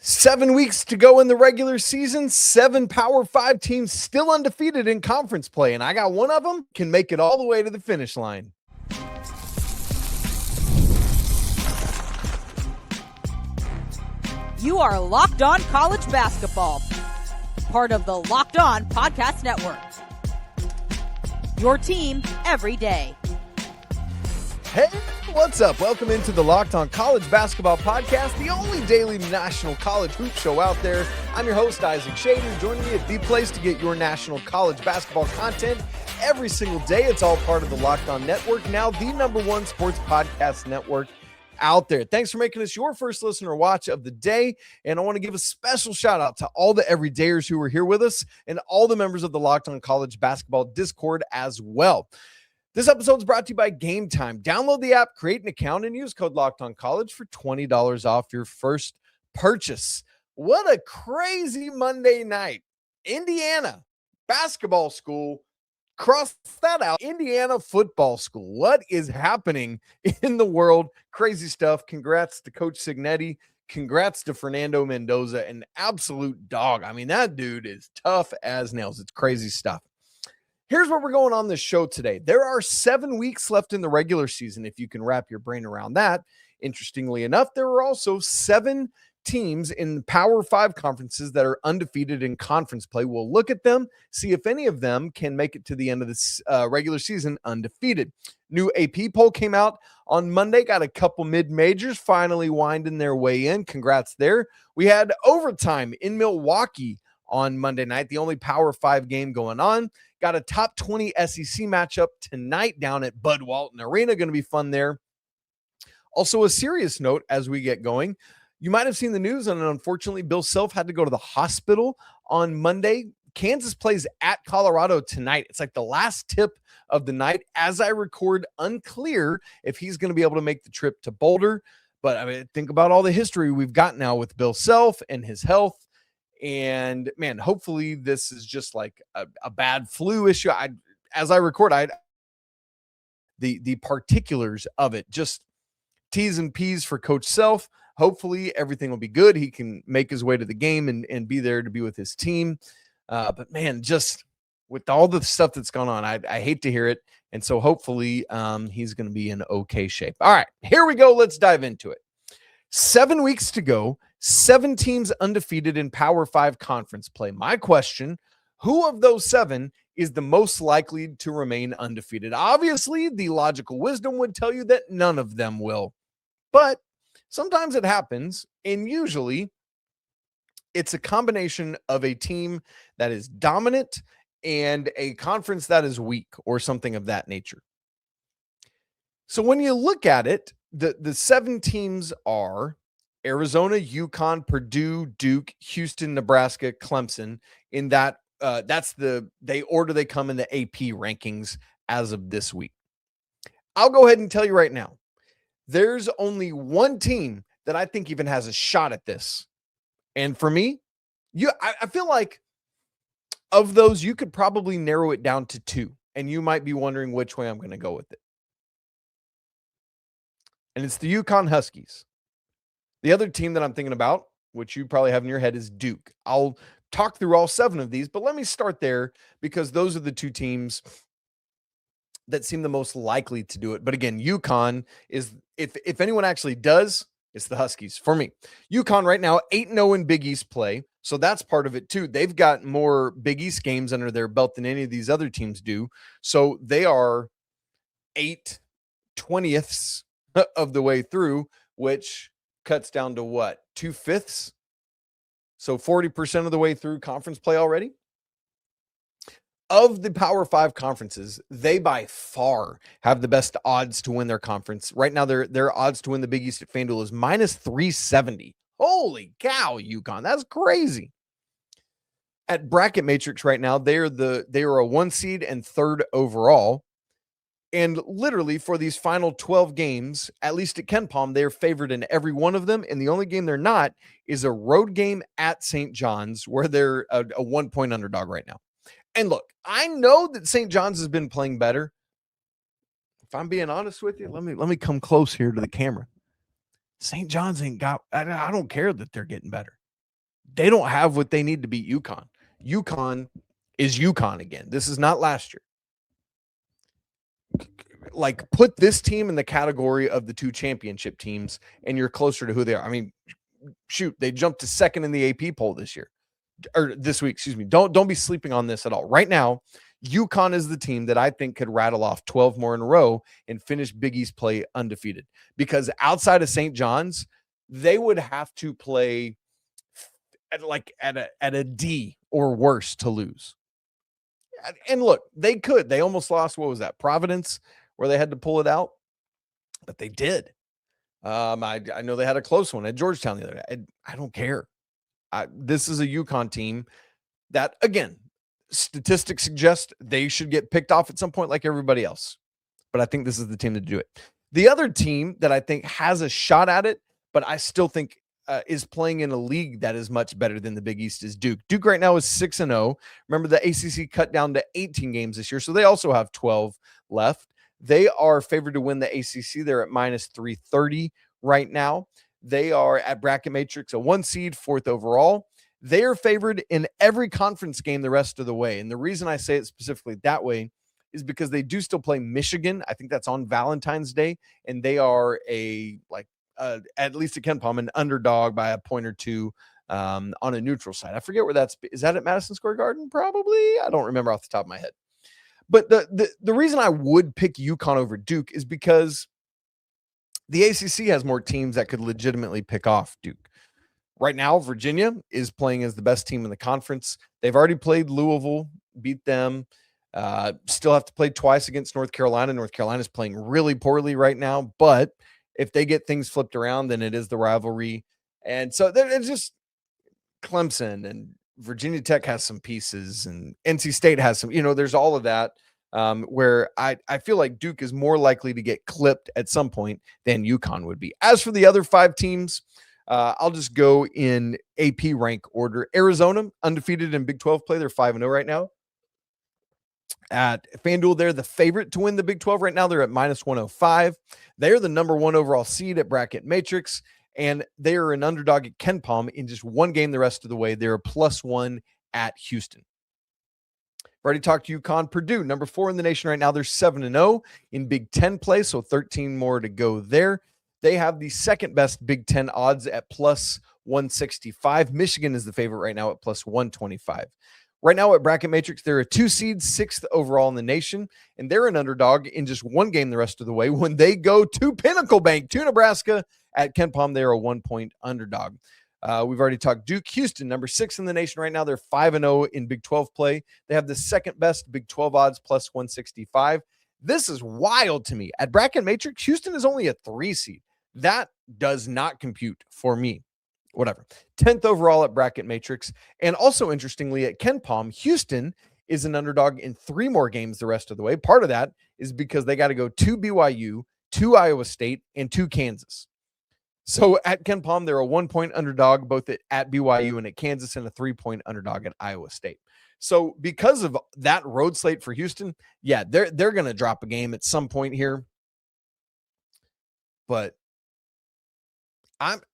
7 weeks to go in the regular season. 7 Power 5 teams still undefeated in conference play, and I got one of them can make it all the way to the finish line. You are Locked On College Basketball, part of the Locked On Podcast Network. Your team every day. Hey, what's up? Welcome into the Locked On College Basketball Podcast, the only daily national college hoop show out there. I'm your host, Isaac Schade, joining me at the place to get your national college basketball content every single day. It's all part of the Locked On Network, now the #1 sports podcast network out there. Thanks for making us your first listener watch of the day. And I want to give a special shout out to all the everydayers who are here with us and all the members of the Locked On College Basketball Discord as well. This episode is brought to you by Game Time. Download the app, create an account, and use code LOCKEDONCollege for $20 off your first purchase. What a crazy Monday night. Indiana basketball school. Cross that out. Indiana football school. What is happening in the world? Crazy stuff. Congrats to Coach Cignetti. Congrats to Fernando Mendoza, an absolute dog. I mean, that dude is tough as nails. It's crazy stuff. Here's where we're going on this show today. There are 7 weeks left in the regular season, if you can wrap your brain around that. Interestingly enough, there are also 7 teams in Power 5 conferences that are undefeated in conference play. We'll look at them, see if any of them can make it to the end of this regular season undefeated. New AP poll came out on Monday, got a couple mid-majors finally winding their way in. Congrats there. We had overtime in Milwaukee on Monday night, the only Power 5 game going on. Got a top 20 SEC matchup tonight down at Bud Walton Arena. Going to be fun there. Also, a serious note as we get going. You might have seen the news, and unfortunately, Bill Self had to go to the hospital on Monday. Kansas plays at Colorado tonight. It's like the last tip of the night. As I record, unclear if he's going to be able to make the trip to Boulder. But I mean, think about all the history we've got now with Bill Self and his health. And man, hopefully this is just like a bad flu issue. As I record, the particulars of it, just T's and P's for Coach Self. Hopefully everything will be good. He can make his way to the game and be there to be with his team. But man, just with all the stuff that's gone on, I hate to hear it. And so hopefully he's going to be in okay shape. All right, here we go. Let's dive into it. 7 weeks to go. 7 teams undefeated in Power 5 conference play. My question, who of those 7 is the most likely to remain undefeated? Obviously, the logical wisdom would tell you that none of them will. But sometimes it happens, and usually it's a combination of a team that is dominant and a conference that is weak or something of that nature. So when you look at it, the 7 teams are Arizona, UConn, Purdue, Duke, Houston, Nebraska, Clemson. In that, that's the order they come in the AP rankings as of this week. I'll go ahead and tell you right now, there's only one team that I think even has a shot at this. And for me, I feel like of those, you could probably narrow it down to 2. And you might be wondering which way I'm going to go with it. And it's the UConn Huskies. The other team that I'm thinking about, which you probably have in your head, is Duke. I'll talk through all 7 of these, but let me start there because those are the 2 teams that seem the most likely to do it. But again, UConn is, if anyone actually does, it's the Huskies for me. UConn right now, 8-0 in Big East play. So that's part of it too. They've got more Big East games under their belt than any of these other teams do. So they are 8/20ths of the way through, which cuts down to what? 2/5? So 40% of the way through conference play already. Of the Power 5 conferences, they by far have the best odds to win their conference. Right now, their odds to win the Big East at FanDuel is -370. Holy cow, UConn. That's crazy. At Bracket Matrix right now, they are a 1 seed and 3rd overall. And literally for these final 12 games, at least at KenPom, they're favored in every one of them. And the only game they're not is a road game at St. John's, where they're a 1-point underdog right now. And look, I know that St. John's has been playing better. If I'm being honest with you, let me come close here to the camera. St. John's ain't got, I don't care that they're getting better. They don't have what they need to beat UConn. UConn is UConn again. This is not last year. Like, put this team in the category of the two championship teams, and you're closer to who they are. I mean, shoot, they jumped to second in the AP poll this year, or this week, excuse me. Don't be sleeping on this at all. Right now, UConn is the team that I think could rattle off 12 more in a row and finish Big East play undefeated. Because outside of St. John's, they would have to play at a D or worse to lose. And look, they could. They almost lost, what was that, Providence, where they had to pull it out, but they did. I know they had a close one at Georgetown the other day. I don't care. This is a UConn team that, again, statistics suggest they should get picked off at some point like everybody else. But I think this is the team to do it. The other team that I think has a shot at it, but I still think is playing in a league that is much better than the Big East is Duke. Duke right now is 6-0. Remember, the ACC cut down to 18 games this year, so they also have 12 left. They are favored to win the ACC. They're at minus 330 right now. They are at Bracket Matrix, a 1 seed, 4th overall. They are favored in every conference game the rest of the way. And the reason I say it specifically that way is because they do still play Michigan. I think that's on Valentine's Day. And they are at least at KenPom, an underdog by a point or two on a neutral side. I forget where is that at Madison Square Garden? Probably. I don't remember off the top of my head. But the reason I would pick UConn over Duke is because the ACC has more teams that could legitimately pick off Duke. Right now, Virginia is playing as the best team in the conference. They've already played Louisville, beat them. Still have to play twice against North Carolina. North Carolina is playing really poorly right now, but if they get things flipped around, then it is the rivalry. And so it's just Clemson, and Virginia Tech has some pieces, and NC State has some, there's all of that, where I feel like Duke is more likely to get clipped at some point than UConn would be. As for the other 5 teams, I'll just go in AP rank order. Arizona, undefeated in Big 12 play. They're 5-0 right now. At FanDuel, they're the favorite to win the Big 12 right now. They're at minus 105. They're the number 1 overall seed at Bracket Matrix, and they are an underdog at KenPom in just 1 game the rest of the way. They're a +1 at Houston. I've already talked to UConn. Purdue, number 4 in the nation right now. They're 7-0 in Big 10 play, so 13 more to go there. They have the second best Big 10 odds at +165. Michigan is the favorite right now at +125. Right now at Bracket Matrix, they're a 2 seed, 6th overall in the nation, and they're an underdog in just 1 game the rest of the way. When they go to Pinnacle Bank, to Nebraska at KenPom, they're a 1-point underdog. We've already talked Duke. Houston, number 6 in the nation right now. They're 5-0 in Big 12 play. They have the second best Big 12 odds, +165. This is wild to me. At Bracket Matrix, Houston is only a 3 seed. That does not compute for me. Whatever. 10th overall at Bracket Matrix. And also, interestingly, at KenPom, Houston is an underdog in 3 more games the rest of the way. Part of that is because they got to go to BYU, to Iowa State, and to Kansas. So at KenPom, they're a 1-point underdog both at BYU and at Kansas, and a 3-point underdog at Iowa State. So because of that road slate for Houston, yeah, they're going to drop a game at some point here. But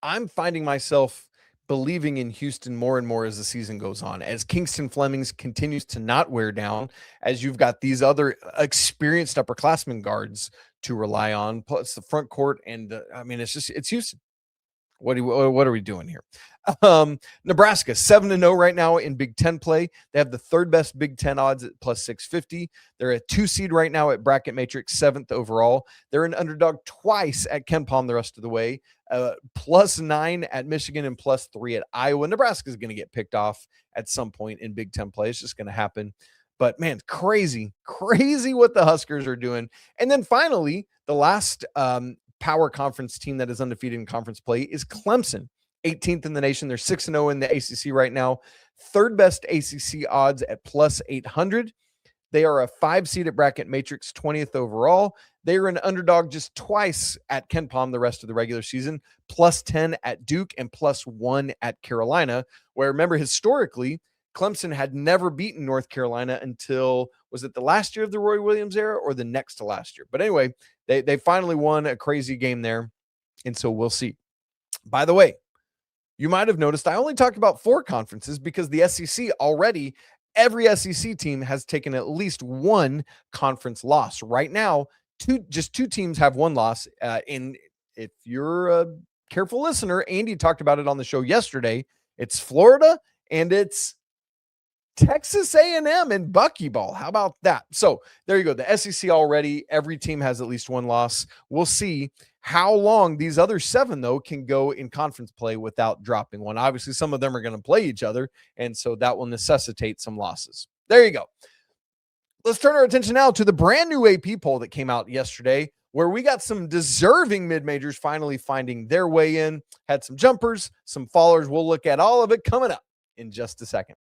I'm finding myself believing in Houston more and more as the season goes on, as Kingston Flemings continues to not wear down, as you've got these other experienced upperclassmen guards to rely on, plus the front court. And it's Houston. What are we doing here? Nebraska, 7-0 right now in Big 10 play. They have the 3rd best Big 10 odds at +650. They're a 2 seed right now at Bracket Matrix, 7th overall. They're an underdog twice at KenPom the rest of the way. +9 at Michigan and +3 at Iowa. Nebraska is going to get picked off at some point in Big 10 play. It's just going to happen. But man, crazy what the Huskers are doing. And then finally, the last power conference team that is undefeated in conference play is Clemson, 18th in the nation. They're 6-0 in the ACC right now. 3rd best ACC odds at +800. They are a 5 seed at Bracket Matrix, 20th overall. They are an underdog just twice at KenPom the rest of the regular season, +10 at Duke and +1 at Carolina, where, remember, historically, Clemson had never beaten North Carolina until, was it the last year of the Roy Williams era or the next to last year? But anyway, they finally won a crazy game there, and so we'll see. By the way, You might have noticed I only talked about 4 conferences because the SEC already, every SEC team has taken at least one conference loss. Right now, just two teams have one loss. And if you're a careful listener, Andy talked about it on the show yesterday. It's Florida and it's Texas A&M and Buckyball. How about that? So there you go. The SEC already, every team has at least one loss. We'll see how long these other 7, though, can go in conference play without dropping one. Obviously, some of them are going to play each other, and so that will necessitate some losses. There you go. Let's turn our attention now to the brand new AP poll that came out yesterday, where we got some deserving mid-majors finally finding their way in. Had some jumpers, some fallers. We'll look at all of it coming up in just a second.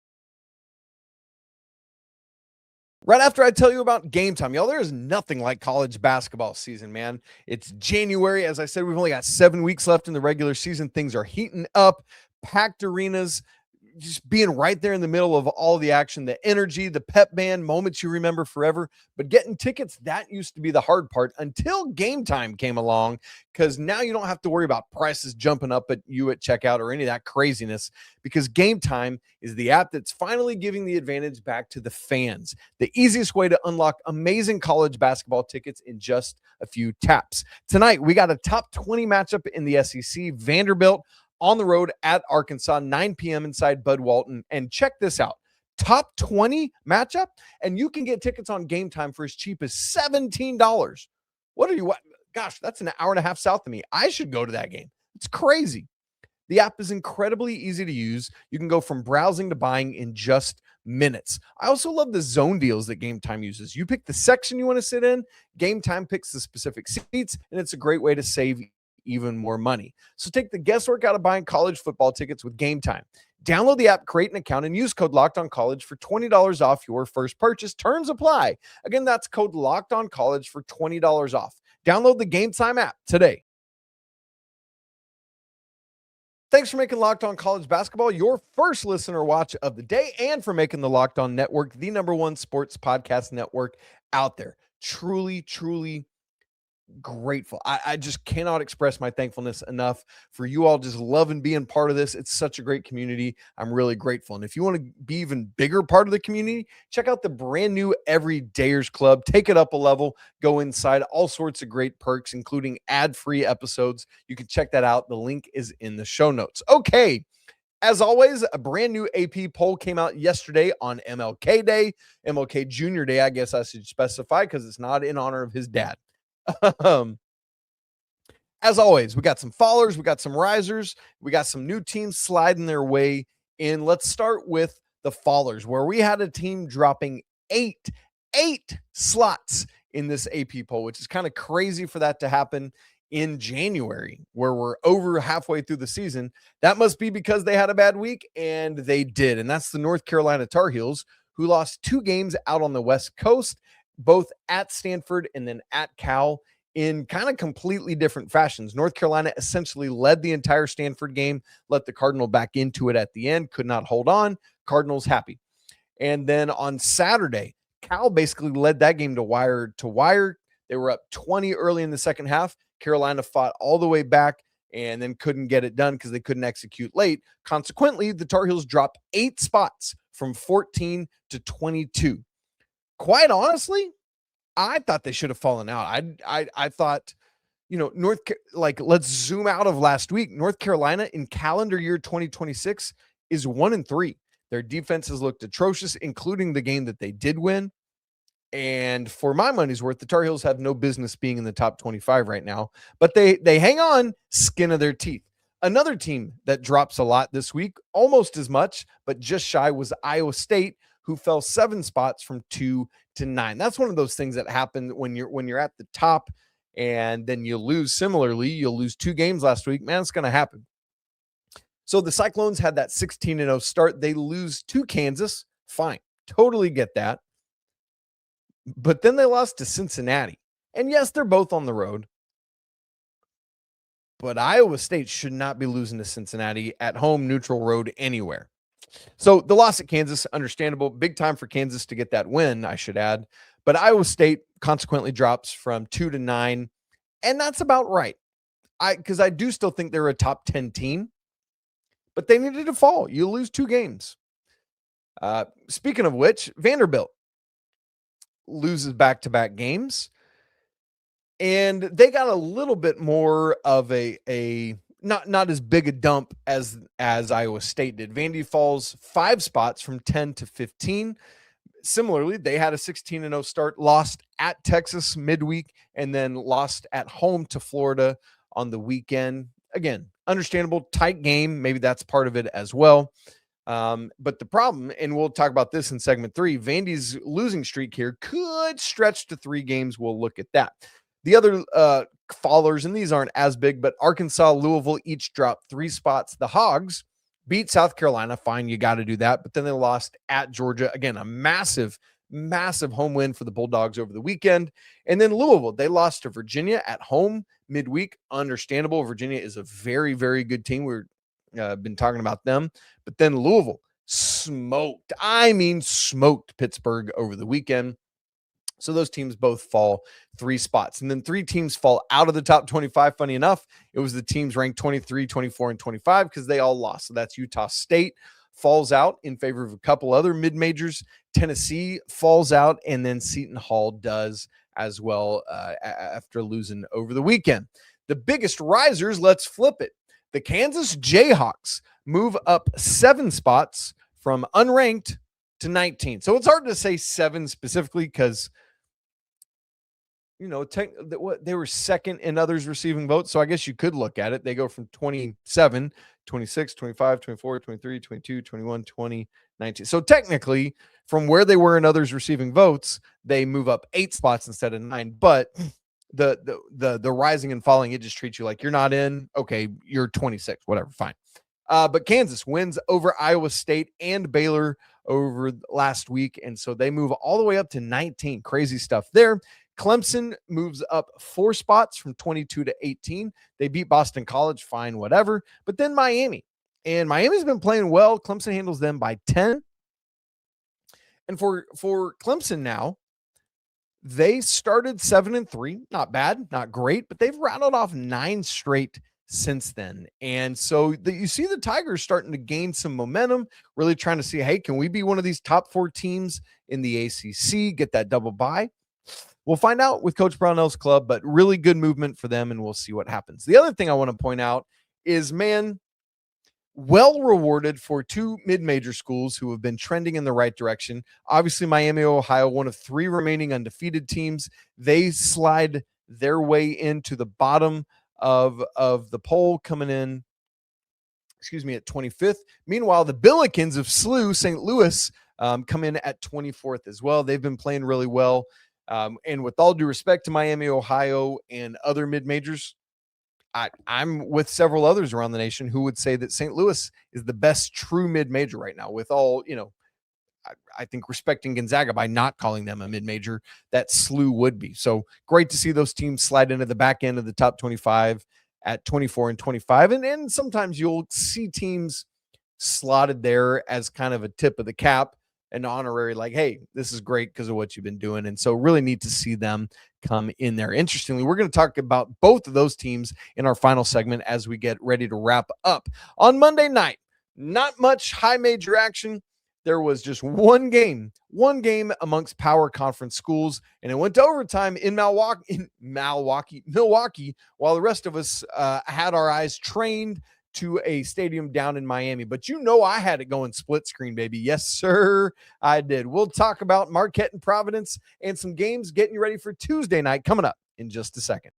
Right after I tell you about game time, y'all, there is nothing like college basketball season, man. It's January. As I said, we've only got 7 weeks left in the regular season. Things are heating up, packed arenas, just being right there in the middle of all the action, the energy, the pep band, moments you remember forever. But getting tickets, that used to be the hard part until game time came along, because now you don't have to worry about prices jumping up at you at checkout or any of that craziness, because Game Time is the app that's finally giving the advantage back to the fans. The easiest way to unlock amazing college basketball tickets in just a few taps. Tonight, we got a top 20 matchup in the SEC. Vanderbilt on the road at Arkansas, 9 p.m. inside Bud Walton. And check this out. Top 20 matchup, and you can get tickets on Game Time for as cheap as $17. What? Gosh, that's an hour and a half south of me. I should go to that game. It's crazy. The app is incredibly easy to use. You can go from browsing to buying in just minutes. I also love the zone deals that Game Time uses. You pick the section you want to sit in, Game Time picks the specific seats, and it's a great way to save even more money. So take the guesswork out of buying college football tickets with Game Time. Download the app, create an account, and use code LOCKEDONCollege for $20 off your first purchase. Terms apply. Again, that's code LOCKEDONCollege for $20 off. Download the Game Time app today. Thanks for making Locked On College Basketball your first listener watch of the day, and for making the Locked On Network the #1 sports podcast network out there. Truly, truly grateful. I just cannot express my thankfulness enough for you all just loving being part of this. It's such a great community. I'm really grateful. And if you want to be even bigger part of the community, check out the brand new Everydayers Club. Take it up a level, go inside, all sorts of great perks, including ad-free episodes. You can check that out. The link is in the show notes. Okay. As always, a brand new AP poll came out yesterday on MLK Day, MLK Jr. Day, I guess I should specify, because it's not in honor of his dad. As always, we got some fallers, we got some risers, we got some new teams sliding their way in. Let's start with the fallers, where we had a team dropping eight slots in this AP poll, which is kind of crazy for that to happen in January, where we're over halfway through the season. That must be because they had a bad week, and they did. And that's the North Carolina Tar Heels, who lost 2 games out on the West Coast, both at Stanford and then at Cal, in kind of completely different fashions. North Carolina essentially led the entire Stanford game, let the Cardinal back into it at the end, could not hold on. Cardinals happy. And then on Saturday, Cal basically led that game to wire to wire. They were up 20 early in the second half. Carolina fought all the way back and then couldn't get it done because they couldn't execute late. Consequently, the Tar Heels dropped 8 spots from 14 to 22. Quite honestly, I thought they should have fallen out. I thought, let's zoom out of last week. North Carolina in calendar year 2026 is 1-3. Their defense has looked atrocious, including the game that they did win. And for my money's worth, the Tar Heels have no business being in the top 25 right now, but they hang on, skin of their teeth. Another team that drops a lot this week, almost as much, but just shy, was Iowa State, who fell 7 spots from 2 to 9. That's one of those things that happen when you're at the top and then you lose. Similarly, you'll lose 2 games last week. Man, it's going to happen. So the Cyclones had that 16-0 start. They lose to Kansas. Fine. Totally get that. But then they lost to Cincinnati. And yes, they're both on the road. But Iowa State should not be losing to Cincinnati at home, neutral road, anywhere. So the loss at Kansas, understandable. Big time for Kansas to get that win, I should add. But Iowa State consequently drops from 2 to 9. And that's about right. Because I do still think they're a top 10 team. but they needed to fall. You lose 2 games. Speaking of which, Vanderbilt loses back-to-back games, and they got a little bit more of a not as big a dump as Iowa State did. Vandy falls 5 spots from 10 to 15. Similarly, they had a 16-0 start, lost at Texas midweek, and then lost at home to Florida on the weekend. Again, understandable, tight game. Maybe that's part of it as well. But the problem, and we'll talk about this in segment 3, Vandy's losing streak here could stretch to 3 games. We'll look at that. The other fallers, and these aren't as big, but Arkansas, Louisville each dropped 3 spots. The Hogs beat South Carolina. Fine, you got to do that. But then they lost at Georgia. Again, a massive home win for the Bulldogs over the weekend. And then Louisville, they lost to Virginia at home midweek. Understandable. Virginia is a very, very good team. We've been talking about them. But then Louisville smoked Pittsburgh over the weekend. So those teams both fall 3 spots. And then 3 teams fall out of the top 25. Funny enough, it was the teams ranked 23, 24, and 25 because they all lost. So that's Utah State falls out in favor of a couple other mid-majors. Tennessee falls out, and then Seton Hall does as well after losing over the weekend. The biggest risers, let's flip it. The Kansas Jayhawks move up 7 spots from unranked to 19. So it's hard to say 7 specifically because they were second in others receiving votes. So I guess you could look at it. They go from 27, 26, 25, 24, 23, 22, 21, 20, 19. So technically, from where they were in others receiving votes, they move up 8 spots instead of 9. But the rising and falling, it just treats you like you're not in. Okay, you're 26, whatever, fine. But Kansas wins over Iowa State and Baylor over last week. And so they move all the way up to 19. Crazy stuff there. Clemson moves up 4 spots from 22 to 18. They beat Boston College, fine, whatever. But then Miami's been playing well. Clemson handles them by 10. And for Clemson now, they started 7-3. Not bad, not great, but they've rattled off 9 straight since then. And so you see the Tigers starting to gain some momentum, really trying to see, hey, can we be one of these top 4 teams in the ACC, get that double bye? We'll find out with Coach Brownell's club, but really good movement for them, and we'll see what happens. The other thing I want to point out is, well rewarded for 2 mid-major schools who have been trending in the right direction. Obviously, Miami, Ohio, one of 3 remaining undefeated teams. They slide their way into the bottom of the poll, coming in, at 25th. Meanwhile, the Billikens of SLU, St. Louis, come in at 24th as well. They've been playing really well. And with all due respect to Miami, Ohio, and other mid-majors, I'm with several others around the nation who would say that St. Louis is the best true mid-major right now. With all, I think respecting Gonzaga by not calling them a mid-major, that SLU would be. So great to see those teams slide into the back end of the top 25 at 24 and 25. And sometimes you'll see teams slotted there as kind of a tip of the cap, an honorary, like, hey, this is great because of what you've been doing. And so really need to see them come in there. Interestingly, we're going to talk about both of those teams in our final segment as we get ready to wrap up. On Monday night, not much high major action. There was just one game amongst power conference schools, and it went to overtime in Milwaukee, while the rest of us had our eyes trained to a stadium down in Miami. But I had it going split screen, baby. Yes, sir, I did. We'll talk about Marquette and Providence and some games getting you ready for Tuesday night coming up in just a second.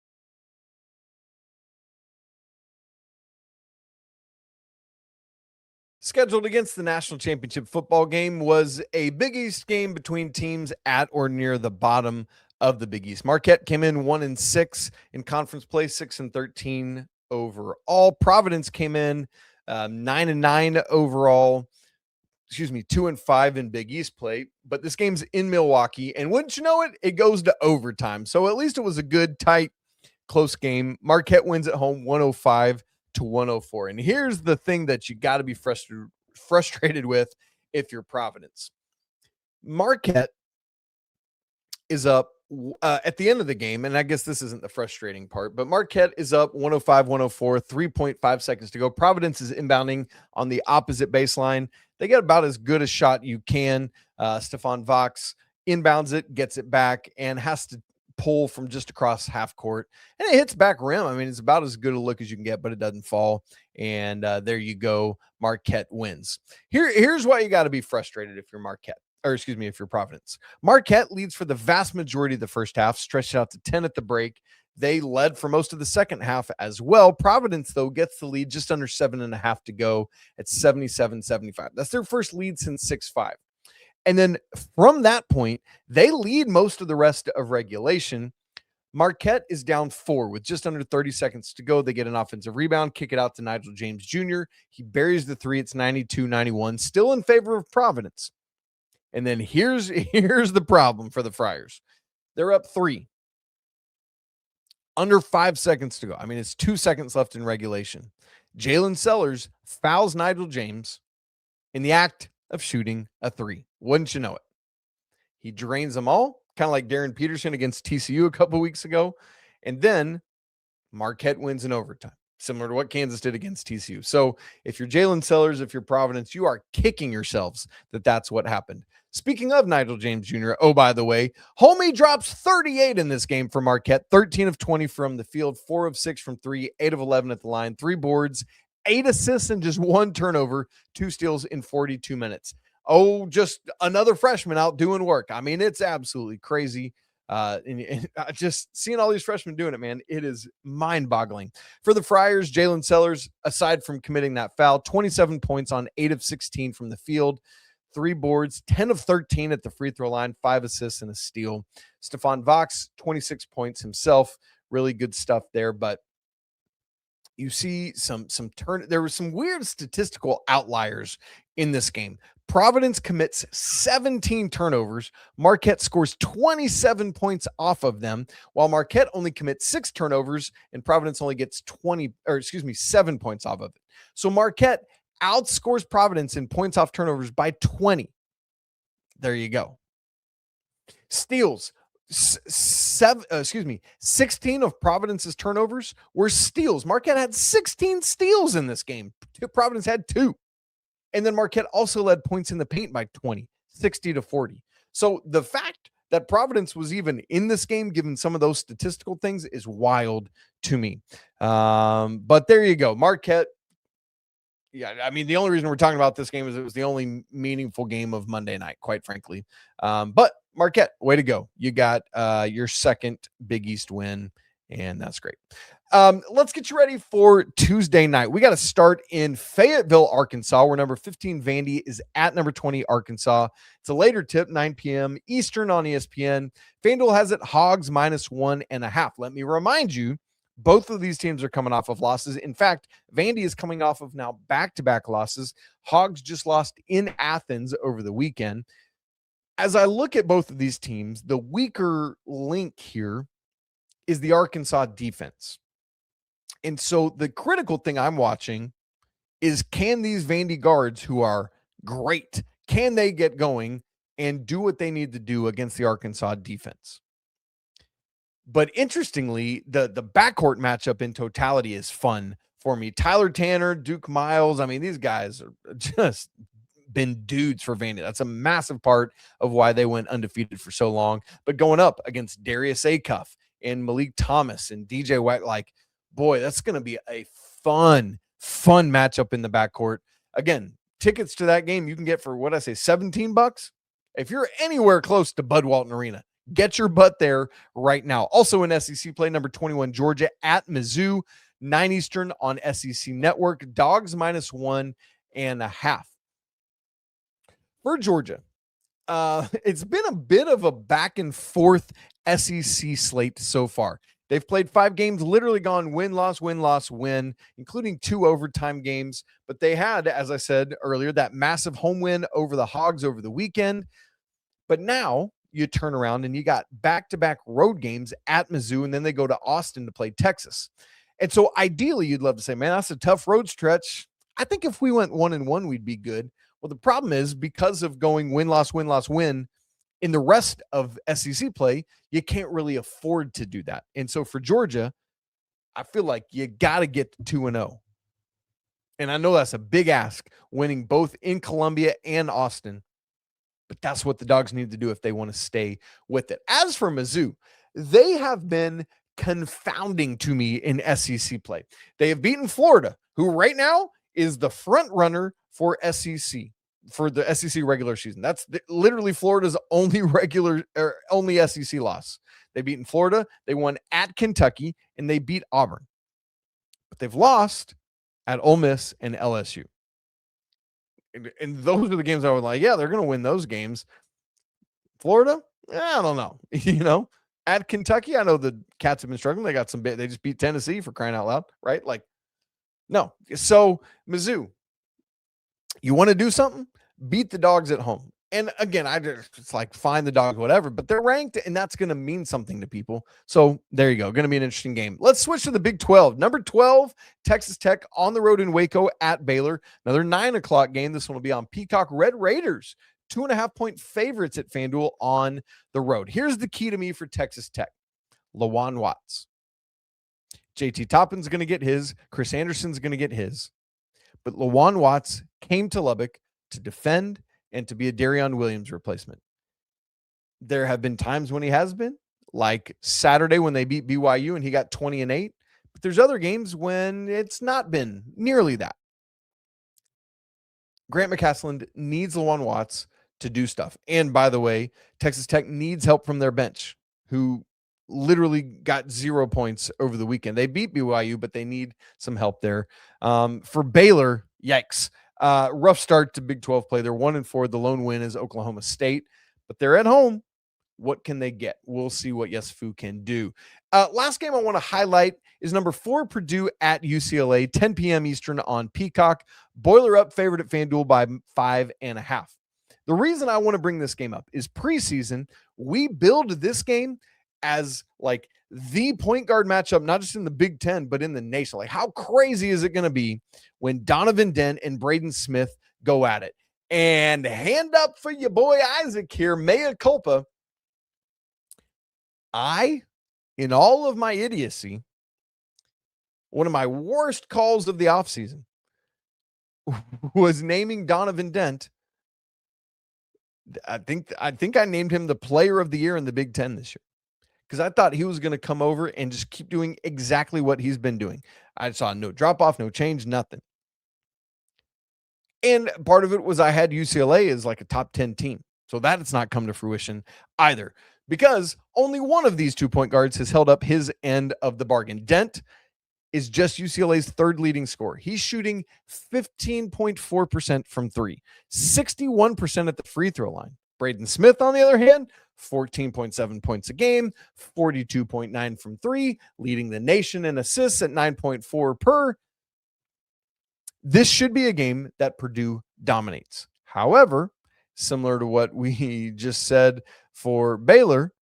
Scheduled against the national championship football game was a Big East game between teams at or near the bottom of the Big East. Marquette came in 1-6 in conference play, 6-13 overall. Providence came in 9-9 overall. 2-5 in Big East play. But this game's in Milwaukee, and wouldn't you know it, it goes to overtime. So at least it was a good, tight, close game. Marquette wins at home 105-104. And here's the thing that you got to be frustrated with if you're Providence. Marquette is up at the end of the game, and I guess this isn't the frustrating part, but Marquette is up 105-104, 3.5 seconds to go. Providence is inbounding on the opposite baseline. They get about as good a shot you can. Stefan Vox inbounds it, gets it back, and has to pull from just across half court. And it hits back rim. I mean, it's about as good a look as you can get, but it doesn't fall. And there you go. Marquette wins. Here's why you got to be frustrated if you're Marquette. Or excuse me, if you're Providence. Marquette leads for the vast majority of the first half, stretched out to 10 at the break. They led for most of the second half as well. Providence, though, gets the lead just under 7.5 to go at 77-75. That's their first lead since 6-5. And then from that point, they lead most of the rest of regulation. Marquette is down 4 with just under 30 seconds to go. They get an offensive rebound, kick it out to Nigel James Jr. He buries the 3. It's 92-91, still in favor of Providence. And then here's the problem for the Friars. They're up 3. Under 5 seconds to go. I mean, it's 2 seconds left in regulation. Jalen Sellers fouls Nigel James in the act of shooting a 3. Wouldn't you know it? He drains them all, kind of like Darren Peterson against TCU a couple weeks ago. And then Marquette wins in overtime, similar to what Kansas did against TCU. So if you're Jalen Sellers, if you're Providence, you are kicking yourselves that that's what happened. Speaking of Nigel James Jr., oh, by the way, homie drops 38 in this game for Marquette, 13 of 20 from the field, 4 of 6 from 3, 8 of 11 at the line, 3 boards, 8 assists, and just 1 turnover, 2 steals in 42 minutes. Oh, just another freshman out doing work. I mean, it's absolutely crazy. And just seeing all these freshmen doing it, man, it is mind-boggling. For the Friars, Jalen Sellers, aside from committing that foul, 27 points on 8 of 16 from the field, 3 boards, 10 of 13 at the free throw line, 5 assists and a steal. Stefan Vox, 26 points himself. Really good stuff there, but you see there were some weird statistical outliers in this game. Providence commits 17 turnovers. Marquette scores 27 points off of them, while Marquette only commits 6 turnovers and Providence only gets 7 points off of it. So Marquette outscores Providence in points off turnovers by 20. There you go. Steals. 16 of Providence's turnovers were steals. Marquette had 16 steals in this game. Providence had 2. And then Marquette also led points in the paint by 20, 60-40. So the fact that Providence was even in this game, given some of those statistical things, is wild to me. But there you go. Marquette. Yeah, I mean, the only reason we're talking about this game is it was the only meaningful game of Monday night, quite frankly. But Marquette, way to go. You got your second Big East win, and that's great. Let's get you ready for Tuesday night. We got to start in Fayetteville, Arkansas, where number 15 Vandy is at number 20 Arkansas. It's a later tip, 9 p.m. Eastern on ESPN. FanDuel has it Hogs -1.5. Let me remind you, both of these teams are coming off of losses. In fact, Vandy is coming off of now back-to-back losses. Hogs just lost in Athens over the weekend. As I look at both of these teams, the weaker link here is the Arkansas defense. And so the critical thing I'm watching is, can these Vandy guards, who are great, can they get going and do what they need to do against the Arkansas defense? But interestingly, the backcourt matchup in totality is fun for me. Tyler Tanner, Duke Miles, I mean, these guys are just been dudes for Vandy. That's a massive part of why they went undefeated for so long. But going up against Darius Acuff and Malik Thomas and DJ White, like, boy, that's going to be a fun matchup in the backcourt. Again, tickets to that game you can get for, what I say, $17. If you're anywhere close to Bud Walton Arena, get your butt there right now. Also in SEC play, number 21 Georgia at Mizzou, 9 Eastern on SEC Network. Dogs -1.5. For Georgia, it's been a bit of a back and forth SEC slate so far. They've played 5 games, literally gone win, loss, win, including 2 overtime games. But they had, as I said earlier, that massive home win over the Hogs over the weekend. But now you turn around and you got back-to-back road games at Mizzou, and then they go to Austin to play Texas. And so ideally, you'd love to say, man, that's a tough road stretch. I think if we went 1-1, we'd be good. Well, the problem is, because of going win, loss, win, In the rest of SEC play, you can't really afford to do that. And so for Georgia, I feel like you got to get to 2-0. And I know that's a big ask, winning both in Columbia and Austin. But that's what the Dogs need to do if they want to stay with it. As for Mizzou, they have been confounding to me in SEC play. They have beaten Florida, who right now is the front runner for SEC, for the SEC regular season. That's literally Florida's only SEC loss. They've beaten Florida, they won at Kentucky, and they beat Auburn. But they've lost at Ole Miss and LSU. And those are the games I was like, yeah, they're going to win those games. Florida, I don't know. At Kentucky, I know the Cats have been struggling. They got they just beat Tennessee, for crying out loud, right? Like, no. So, Mizzou, you want to do something? Beat the Dogs at home. And again, it's like, find the Dogs, whatever, but they're ranked, and that's going to mean something to people. So there you go. Going to be an interesting game. Let's switch to the Big 12. Number 12, Texas Tech on the road in Waco at Baylor. Another 9:00 game. This one will be on Peacock. Red Raiders, 2.5-point favorites at FanDuel on the road. Here's the key to me for Texas Tech. Lawan Watts. JT Toppin's going to get his. Chris Anderson's going to get his. But Lawan Watts came to Lubbock to defend and to be a Darion Williams replacement. There have been times when he has been, like Saturday when they beat BYU and he got 20-8. But there's other games when it's not been nearly that. Grant McCasland needs Lawan Watts to do stuff. And by the way, Texas Tech needs help from their bench, who literally got 0 points over the weekend. They beat BYU, but they need some help there. For Baylor, yikes. Rough start to Big 12 play. They're 1-4. The lone win is Oklahoma State, but they're at home. What can they get? We'll see what Yesufu can do. Last game I want to highlight is number 4, Purdue at UCLA, 10 p.m. Eastern on Peacock. Boiler up, favored at FanDuel by 5.5. The reason I want to bring this game up is preseason, we build this game as like the point guard matchup, not just in the Big Ten, but in the nation. Like, how crazy is it going to be when Donovan Dent and Braden Smith go at it? And hand up for your boy Isaac here, mea culpa. In all of my idiocy, one of my worst calls of the offseason was naming Donovan Dent. I think I named him the player of the year in the Big Ten this year, because I thought he was going to come over and just keep doing exactly what he's been doing. I saw no drop off, no change, nothing. And part of it was I had UCLA as like a top 10 team. So that it's not come to fruition either, because only one of these 2-point guards has held up his end of the bargain. Dent is just UCLA's third leading scorer. He's shooting 15.4% from 3, 61% at the free throw line. Braden Smith, on the other hand, 14.7 points a game, 42.9 from 3, leading the nation in assists at 9.4 per. This should be a game that Purdue dominates. However, similar to what we just said for Baylor,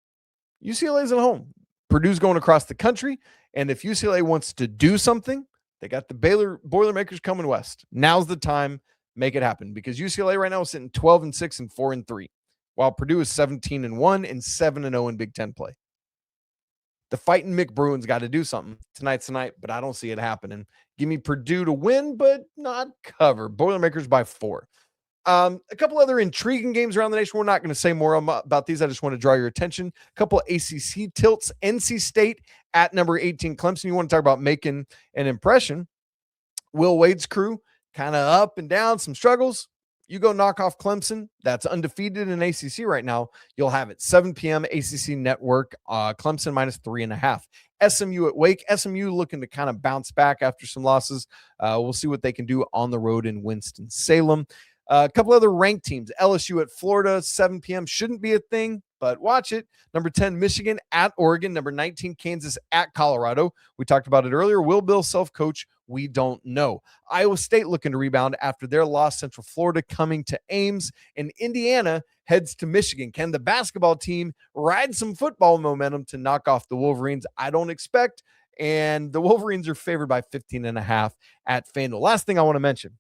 UCLA's at home. Purdue's going across the country, and if UCLA wants to do something, they got the Baylor Boilermakers coming west. Now's the time, make it happen, because UCLA right now is sitting 12-6 and 4-3, while Purdue is 17-1 and 7-0 in Big Ten play. The fighting Mick Bruins got to do something. Tonight's tonight, but I don't see it happening. Give me Purdue to win, but not cover. Boilermakers by 4. A couple other intriguing games around the nation. We're not going to say more about these. I just want to draw your attention. A couple of ACC tilts. NC State at number 18 Clemson. You want to talk about making an impression. Will Wade's crew kind of up and down, some struggles. You go knock off Clemson. That's undefeated in ACC right now. You'll have it 7 p.m. ACC Network. Clemson minus 3.5. SMU at Wake. SMU looking to kind of bounce back after some losses. We'll see what they can do on the road in Winston-Salem. A couple other ranked teams. LSU at Florida, 7 p.m. Shouldn't be a thing, but watch it. Number 10, Michigan at Oregon. Number 19, Kansas at Colorado. We talked about it earlier. Will Bill self-coach? We don't know. Iowa State looking to rebound after their loss. Central Florida coming to Ames. And Indiana heads to Michigan. Can the basketball team ride some football momentum to knock off the Wolverines? I don't expect. And the Wolverines are favored by 15.5 at FanDuel. Last thing I want to mention.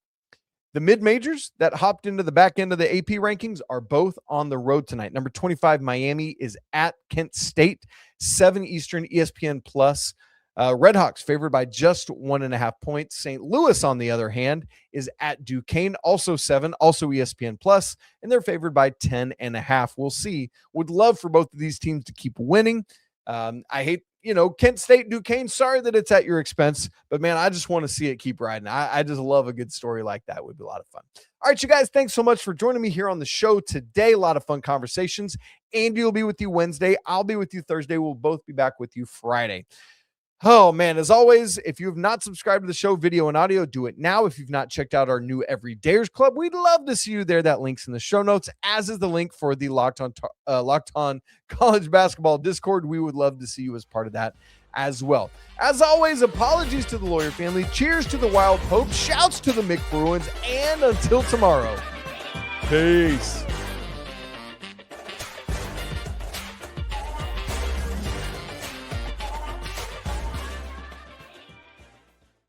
The mid-majors that hopped into the back end of the AP rankings are both on the road tonight. Number 25, Miami, is at Kent State, 7 Eastern, ESPN Plus. Redhawks favored by just 1.5 points. St. Louis, on the other hand, is at Duquesne, also 7, also ESPN Plus, and they're favored by 10.5. We'll see. Would love for both of these teams to keep winning. I hate, Kent State, Duquesne, sorry that it's at your expense, but man, I just want to see it keep riding. I just love a good story like that. It would be a lot of fun. All right, you guys, thanks so much for joining me here on the show today. A lot of fun conversations. Andy will be with you Wednesday. I'll be with you Thursday. We'll both be back with you Friday. Oh, man, as always, if you have not subscribed to the show, video and audio, do it now. If you've not checked out our new Everydayers Club, we'd love to see you there. That link's in the show notes, as is the link for the Locked On College Basketball Discord. We would love to see you as part of that as well. As always, apologies to the Lawyer family. Cheers to the Wild Pope. Shouts to the Mick Bruins. And until tomorrow, peace.